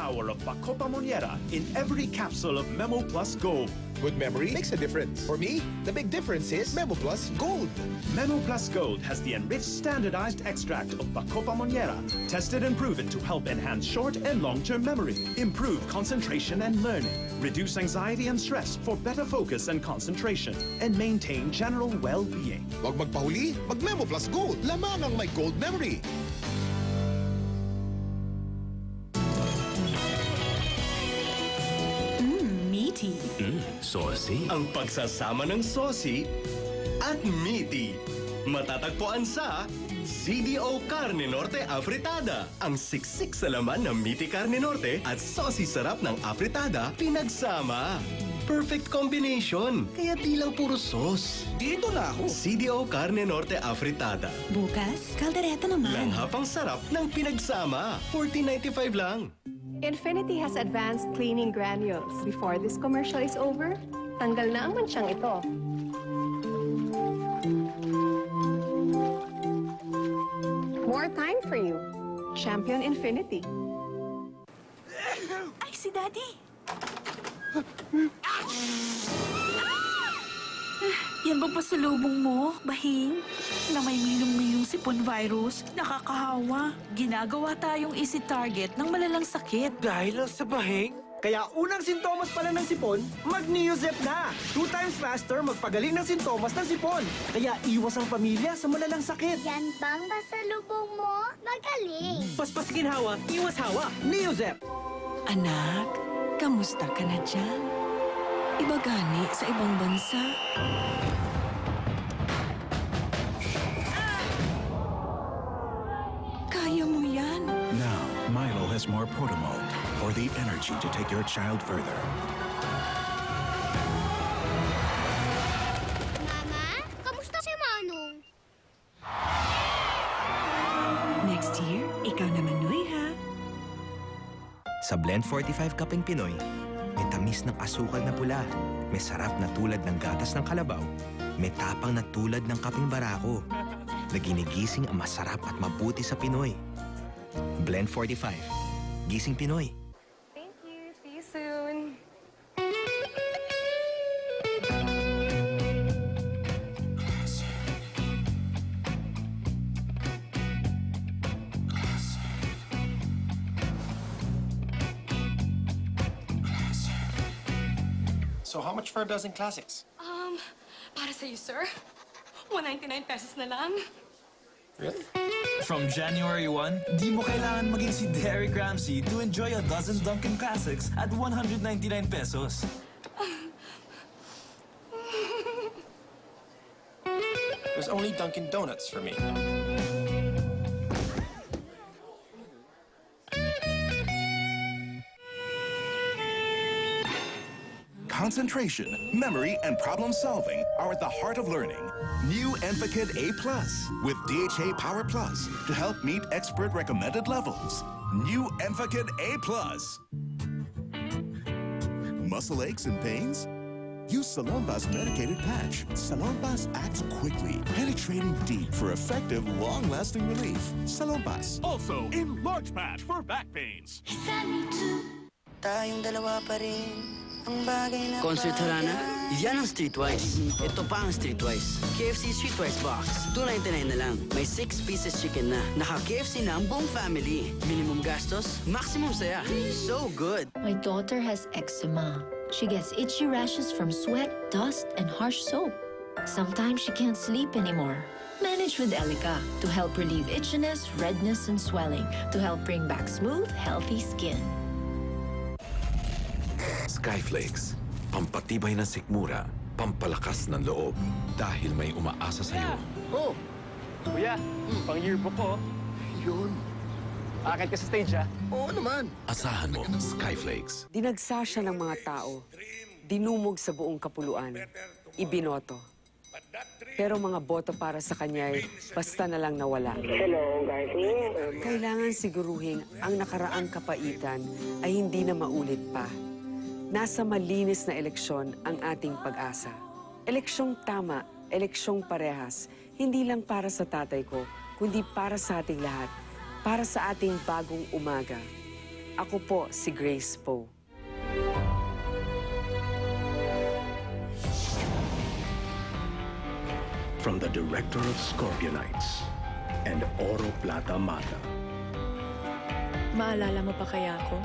power of Bacopa Monnieri in every capsule of Memo Plus Gold. Good memory makes a difference. For me, the big difference is Memo Plus Gold. Memo Plus Gold has the enriched standardized extract of Bacopa Monnieri, tested and proven to help enhance short and long-term memory, improve concentration and learning, reduce anxiety and stress for better focus and concentration, and maintain general well-being. Huwag magpahuli, mag-Memo Plus Gold. Lamang ang may gold memory. Meaty. Saucy? Ang pagsasama ng saucy at meaty. Matatagpuan sa CDO Carne Norte Afritada. Ang siksik sa laman ng meaty Carne Norte at saucy sarap ng afritada pinagsama. Perfect combination. Kaya di lang puro sauce. Dito na ako. CDO Carne Norte Afritada. Bukas, kaldereta naman. Langhapang sarap ng pinagsama. $14.95 lang. Infinity has advanced cleaning granules. Before this commercial is over, tanggal na ang mansyang ito. More time for you. Champion Infinity. Ay, si Daddy. Yan bang pasalubong mo, Bahing? Na may milong-milong sipon virus, nakakahawa. Ginagawa tayong easy target ng malalang sakit. Dahil lang sa bahing? Kaya unang sintomas pala ng sipon, mag-Neozep na! 2 times faster magpagaling ng sintomas ng sipon. Kaya iwas ang pamilya sa malalang sakit. Yan bang pasalubong mo? Magaling! Paspas ginhawa, iwas hawa. Neozep! Anak, kamusta ka na dyan? Iba gani sa ibang bansa? Kaya mo yan. Now, Milo has more Protomol for the energy to take your child further. Mama, kamusta si Manong? Next year, ikaw naman, Noy, ha? Sa Blend 45 Kaping Pinoy, may tamis ng asukal na pula, may sarap na tulad ng gatas ng kalabaw, may tapang na tulad ng kaping barako, na ginigising ang masarap at mabuti sa Pinoy. Blend 45. Gising Pinoy. Thank you. See you soon. So how much for a dozen classics? Para sa'yo, sir. 199 pesos na lang. Really? From January 1, di mo kailangan maging si Derek Ramsey to enjoy a dozen Dunkin' Classics at 199 pesos. There's only Dunkin' Donuts for me. Concentration, memory, and problem solving are at the heart of learning. New Enfakid A+, with DHA Power Plus to help meet expert recommended levels. New Enfakid A+. Muscle aches and pains? Use Salonpas medicated patch. Salonpas acts quickly, penetrating deep for effective, long-lasting relief. Salonpas. Also in large patch for back pains. Tayong dalawa pa rin. Concert Harana, yan ang Streetwise. Ito pa ang Streetwise. KFC Streetwise Box, $2.99 na lang. May 6 pieces chicken na. Naka-KFC na ang buong family. Minimum gastos, maximum saya. So good. My daughter has eczema. She gets itchy rashes from sweat, dust, and harsh soap. Sometimes she can't sleep anymore. Manage with Elica to help relieve itchiness, redness, and swelling, to help bring back smooth, healthy skin. Skyflakes, pampatibay ng sikmura, pampalakas ng loob. Dahil may umaasa sa'yo. Oh! Kuya, pang yearbook ko. Yun. Akit ka sa stage, ha? Oo naman. Asahan mo, Skyflakes. Dinagsa siya ng mga tao. Dinumog sa buong kapuluan. Ibinoto. Pero mga boto para sa kanya'y basta na lang nawala. Hello, guys. Kailangan siguruhin ang nakaraang kapaitan ay hindi na maulit pa. Nasa malinis na eleksyon ang ating pag-asa. Eleksyong tama, eleksyong parehas, hindi lang para sa tatay ko, kundi para sa ating lahat, para sa ating bagong umaga. Ako po si Grace Poe. From the director of Scorpionites and Oro Plata Mata. Maalala mo pa kaya ako?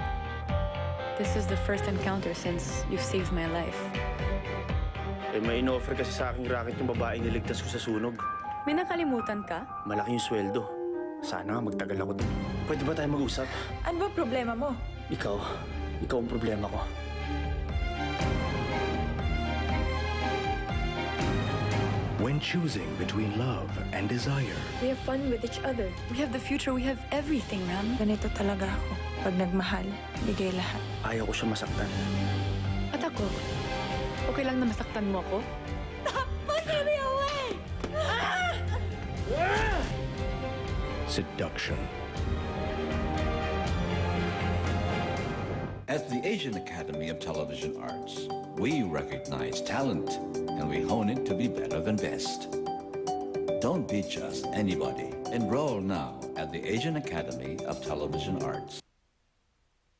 This is the first encounter since you've saved my life. Eh, may in-offer kasi sa aking racket yung babaeng niligtas ko sa sunog. May nakalimutan ka? Malaki yung sweldo. Sana nga magtagal ako dun. Pwede ba tayo mag-usap? Ano ba problema mo? Ikaw ang problema ko. When choosing between love and desire, We have fun with each other. We have the future. We have everything, Ram. Ganito talaga ako. Pag nagmahal, bigay lahat. Ayaw ko siya masaktan. At ako, okay lang na masaktan mo ako? Put me away! seduction. At the Asian Academy of Television Arts, we recognize talent and we hone it to be better than best. Don't be just anybody. Enroll now at the Asian Academy of Television Arts.